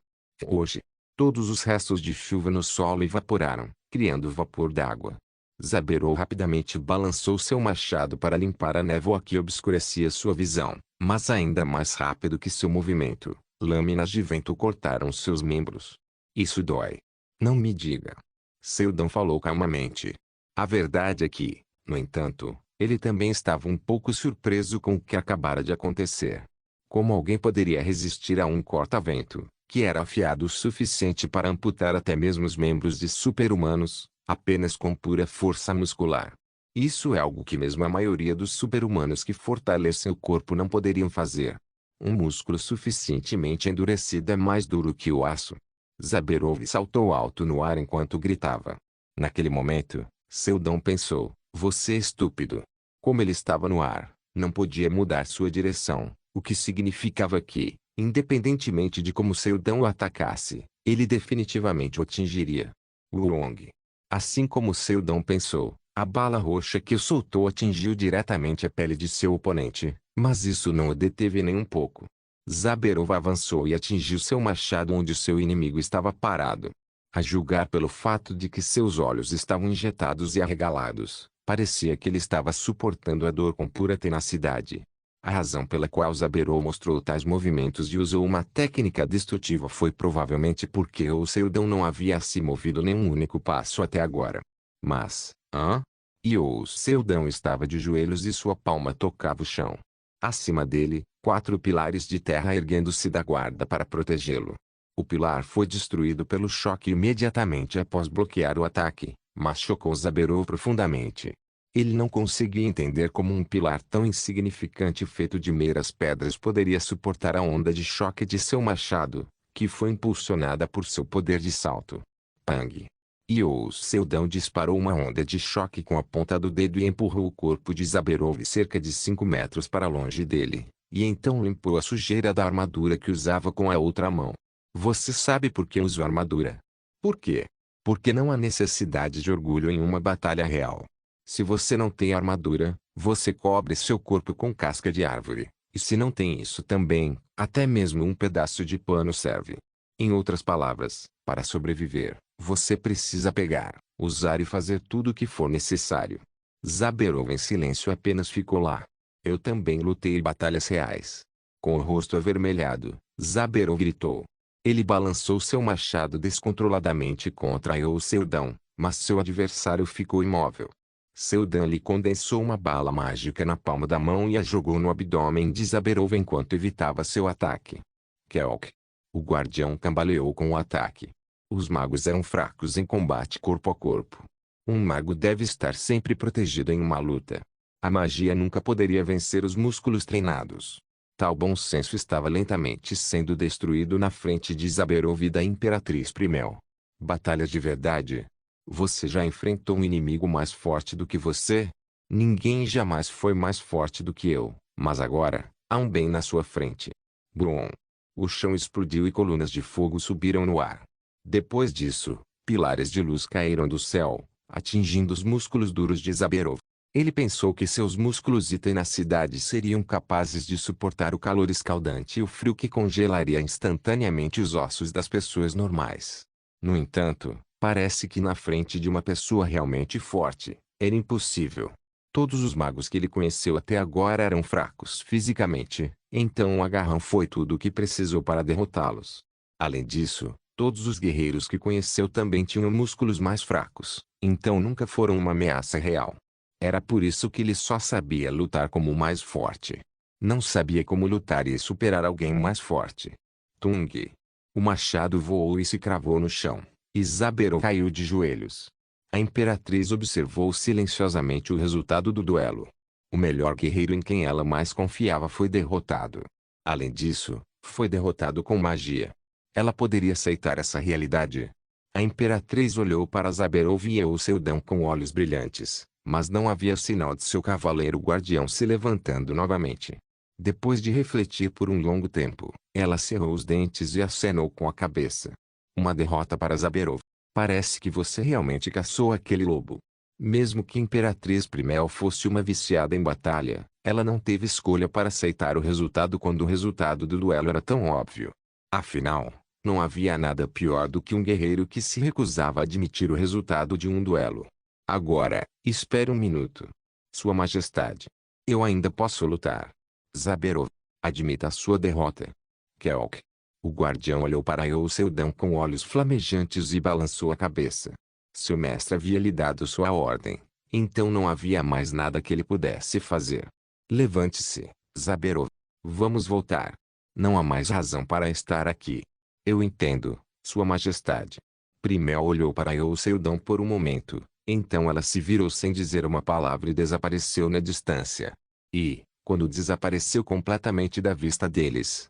Hoje, todos os restos de chuva no solo evaporaram, criando vapor d'água. Zaberov rapidamente balançou seu machado para limpar a névoa que obscurecia sua visão, mas ainda mais rápido que seu movimento, lâminas de vento cortaram seus membros. Isso dói. Não me diga. Seldon falou calmamente. A verdade é que, no entanto, ele também estava um pouco surpreso com o que acabara de acontecer. Como alguém poderia resistir a um corta-vento, que era afiado o suficiente para amputar até mesmo os membros de super-humanos, apenas com pura força muscular? Isso é algo que mesmo a maioria dos super-humanos que fortalecem o corpo não poderiam fazer. Um músculo suficientemente endurecido é mais duro que o aço. Zaberov saltou alto no ar enquanto gritava. Naquele momento, Seldon pensou, você é estúpido. Como ele estava no ar, não podia mudar sua direção, o que significava que, independentemente de como Seldon o atacasse, ele definitivamente o atingiria. Wrong. Assim como Seldon pensou, a bala roxa que o soltou atingiu diretamente a pele de seu oponente, mas isso não o deteve nem um pouco. Zaberov avançou e atingiu seu machado onde seu inimigo estava parado. A julgar pelo fato de que seus olhos estavam injetados e arregalados, parecia que ele estava suportando a dor com pura tenacidade. A razão pela qual Zaberov mostrou tais movimentos e usou uma técnica destrutiva foi provavelmente porque o Seldon não havia se movido nenhum único passo até agora. Mas, E o Seldon estava de joelhos e sua palma tocava o chão. Acima dele, 4 pilares de terra erguendo-se da guarda para protegê-lo. O pilar foi destruído pelo choque imediatamente após bloquear o ataque, mas chocou Zaberov profundamente. Ele não conseguia entender como um pilar tão insignificante feito de meras pedras poderia suportar a onda de choque de seu machado, que foi impulsionada por seu poder de salto. Pang! E o Seldon disparou uma onda de choque com a ponta do dedo e empurrou o corpo de Zaberov cerca de 5 metros para longe dele, e então limpou a sujeira da armadura que usava com a outra mão. Você sabe por que uso armadura? Por quê? Porque não há necessidade de orgulho em uma batalha real. Se você não tem armadura, você cobre seu corpo com casca de árvore, e se não tem isso também, até mesmo um pedaço de pano serve. Em outras palavras, para sobreviver, você precisa pegar, usar e fazer tudo o que for necessário. Zaberov em silêncio apenas ficou lá. Eu também lutei em batalhas reais. Com o rosto avermelhado, Zaberov gritou. Ele balançou seu machado descontroladamente contra o Seldon, mas seu adversário ficou imóvel. Seldon lhe condensou uma bala mágica na palma da mão e a jogou no abdômen de Zaberov enquanto evitava seu ataque. Kelk. O guardião cambaleou com o ataque. Os magos eram fracos em combate corpo a corpo. Um mago deve estar sempre protegido em uma luta. A magia nunca poderia vencer os músculos treinados. Tal bom senso estava lentamente sendo destruído na frente de Zaberov e da Imperatriz Primel. Batalha de verdade. Você já enfrentou um inimigo mais forte do que você? Ninguém jamais foi mais forte do que eu, mas agora, há um bem na sua frente. Brum. O chão explodiu e colunas de fogo subiram no ar. Depois disso, pilares de luz caíram do céu, atingindo os músculos duros de Zaberov. Ele pensou que seus músculos e tenacidade seriam capazes de suportar o calor escaldante e o frio que congelaria instantaneamente os ossos das pessoas normais. No entanto, parece que na frente de uma pessoa realmente forte, era impossível. Todos os magos que ele conheceu até agora eram fracos fisicamente, então o agarrão foi tudo o que precisou para derrotá-los. Além disso, todos os guerreiros que conheceu também tinham músculos mais fracos, então nunca foram uma ameaça real. Era por isso que ele só sabia lutar como o mais forte. Não sabia como lutar e superar alguém mais forte. Tung! O machado voou e se cravou no chão. Zaberov caiu de joelhos. A Imperatriz observou silenciosamente o resultado do duelo. O melhor guerreiro em quem ela mais confiava foi derrotado. Além disso, foi derrotado com magia. Ela poderia aceitar essa realidade? A Imperatriz olhou para Zaberov e o Seldon com olhos brilhantes, mas não havia sinal de seu cavaleiro guardião se levantando novamente. Depois de refletir por um longo tempo, ela cerrou os dentes e acenou com a cabeça. Uma derrota para Zaberov. Parece que você realmente caçou aquele lobo. Mesmo que Imperatriz Primel fosse uma viciada em batalha, ela não teve escolha para aceitar o resultado quando o resultado do duelo era tão óbvio. Afinal, não havia nada pior do que um guerreiro que se recusava a admitir o resultado de um duelo. Agora, espere um minuto. Sua Majestade. Eu ainda posso lutar. Zaberov. Admita a sua derrota. Kelk. O guardião olhou para Seldon com olhos flamejantes e balançou a cabeça. Seu mestre havia lhe dado sua ordem, então não havia mais nada que ele pudesse fazer. Levante-se, Zaberov. Vamos voltar. Não há mais razão para estar aqui. Eu entendo, Sua Majestade. Primel olhou para Seldon por um momento, então ela se virou sem dizer uma palavra e desapareceu na distância. E, quando desapareceu completamente da vista deles,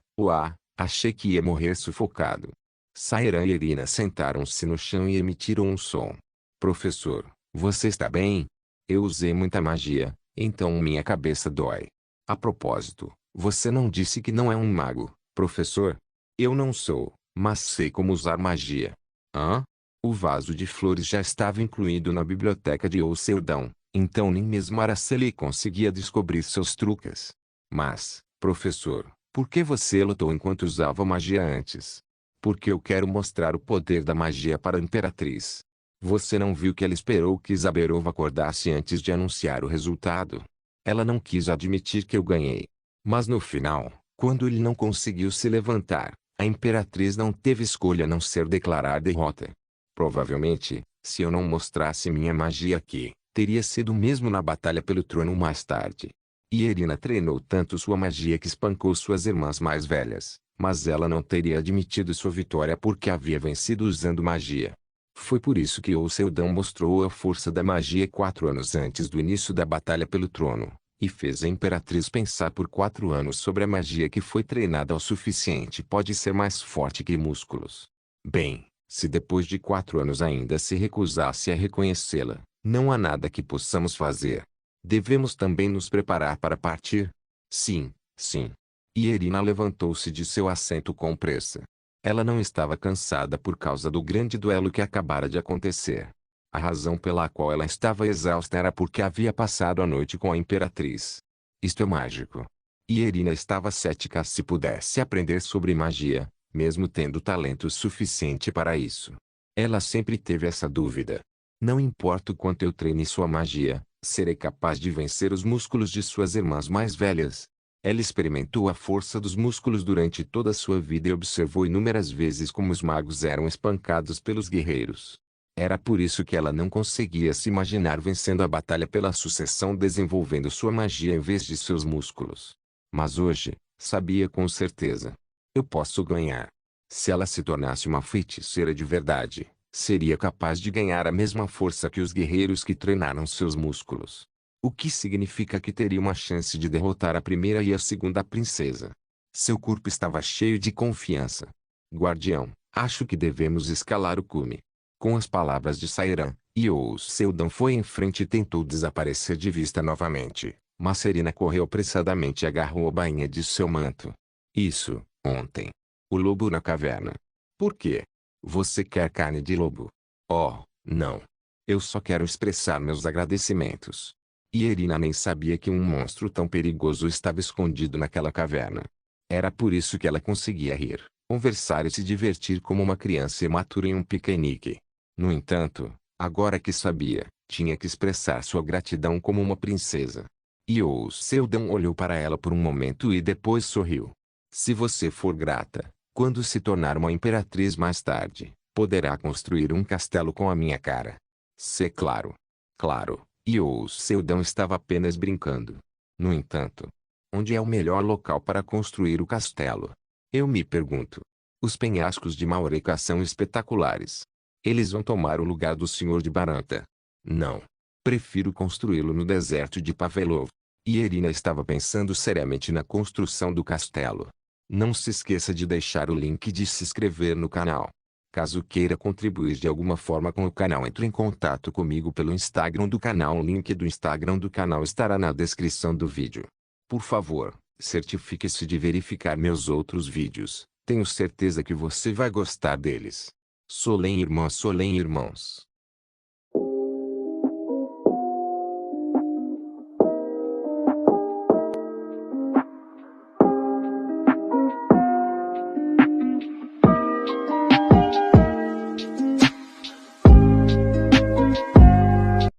achei que ia morrer sufocado. Sairan e Irina sentaram-se no chão e emitiram um som. Professor, você está bem? Eu usei muita magia, então minha cabeça dói. A propósito, você não disse que não é um mago, professor? Eu não sou, mas sei como usar magia. Hã? O vaso de flores já estava incluído na biblioteca de Oceldão, então nem mesmo Araceli conseguia descobrir seus truques. Mas, professor, por que você lutou enquanto usava magia antes? Porque eu quero mostrar o poder da magia para a Imperatriz. Você não viu que ela esperou que Zaberov acordasse antes de anunciar o resultado? Ela não quis admitir que eu ganhei. Mas no final, quando ele não conseguiu se levantar, a Imperatriz não teve escolha a não ser declarar derrota. Provavelmente, se eu não mostrasse minha magia aqui, teria sido mesmo na batalha pelo trono mais tarde. E Irina treinou tanto sua magia que espancou suas irmãs mais velhas, mas ela não teria admitido sua vitória porque havia vencido usando magia. Foi por isso que Oceldão mostrou a força da magia 4 anos antes do início da batalha pelo trono, e fez a Imperatriz pensar por 4 anos sobre a magia que foi treinada o suficiente pode ser mais forte que músculos. Bem, se depois de 4 anos ainda se recusasse a reconhecê-la, não há nada que possamos fazer. Devemos também nos preparar para partir? Sim, sim. E Irina levantou-se de seu assento com pressa. Ela não estava cansada por causa do grande duelo que acabara de acontecer. A razão pela qual ela estava exausta era porque havia passado a noite com a Imperatriz. Isto é mágico. E Irina estava cética se pudesse aprender sobre magia, mesmo tendo talento suficiente para isso. Ela sempre teve essa dúvida. Não importa o quanto eu treine sua magia, serei capaz de vencer os músculos de suas irmãs mais velhas. Ela experimentou a força dos músculos durante toda a sua vida e observou inúmeras vezes como os magos eram espancados pelos guerreiros. Era por isso que ela não conseguia se imaginar vencendo a batalha pela sucessão desenvolvendo sua magia em vez de seus músculos. Mas hoje, sabia com certeza. Eu posso ganhar. Se ela se tornasse uma feiticeira de verdade, seria capaz de ganhar a mesma força que os guerreiros que treinaram seus músculos. O que significa que teria uma chance de derrotar a primeira e a segunda princesa. Seu corpo estava cheio de confiança. Guardião, acho que devemos escalar o cume. Com as palavras de Sairan, Yoseldon foi em frente e tentou desaparecer de vista novamente. Mas Serena correu apressadamente e agarrou a bainha de seu manto. Isso, ontem. O lobo na caverna. Por quê? Você quer carne de lobo? Oh, não. Eu só quero expressar meus agradecimentos. E Irina nem sabia que um monstro tão perigoso estava escondido naquela caverna. Era por isso que ela conseguia rir, conversar e se divertir como uma criança imatura em um piquenique. No entanto, agora que sabia, tinha que expressar sua gratidão como uma princesa. E Yoseldon olhou para ela por um momento e depois sorriu. Se você for grata, quando se tornar uma imperatriz mais tarde, poderá construir um castelo com a minha cara. Se claro. Claro. E Yoseldon estava apenas brincando. No entanto, onde é o melhor local para construir o castelo? Eu me pergunto. Os penhascos de Maureka são espetaculares. Eles vão tomar o lugar do Senhor de Baranta. Não. Prefiro construí-lo no deserto de Pavelov. E Irina estava pensando seriamente na construção do castelo. Não se esqueça de deixar o link de se inscrever no canal. Caso queira contribuir de alguma forma com o canal, entre em contato comigo pelo Instagram do canal. O link do Instagram do canal estará na descrição do vídeo. Por favor, certifique-se de verificar meus outros vídeos. Tenho certeza que você vai gostar deles. Solem irmãs, Solem irmãos.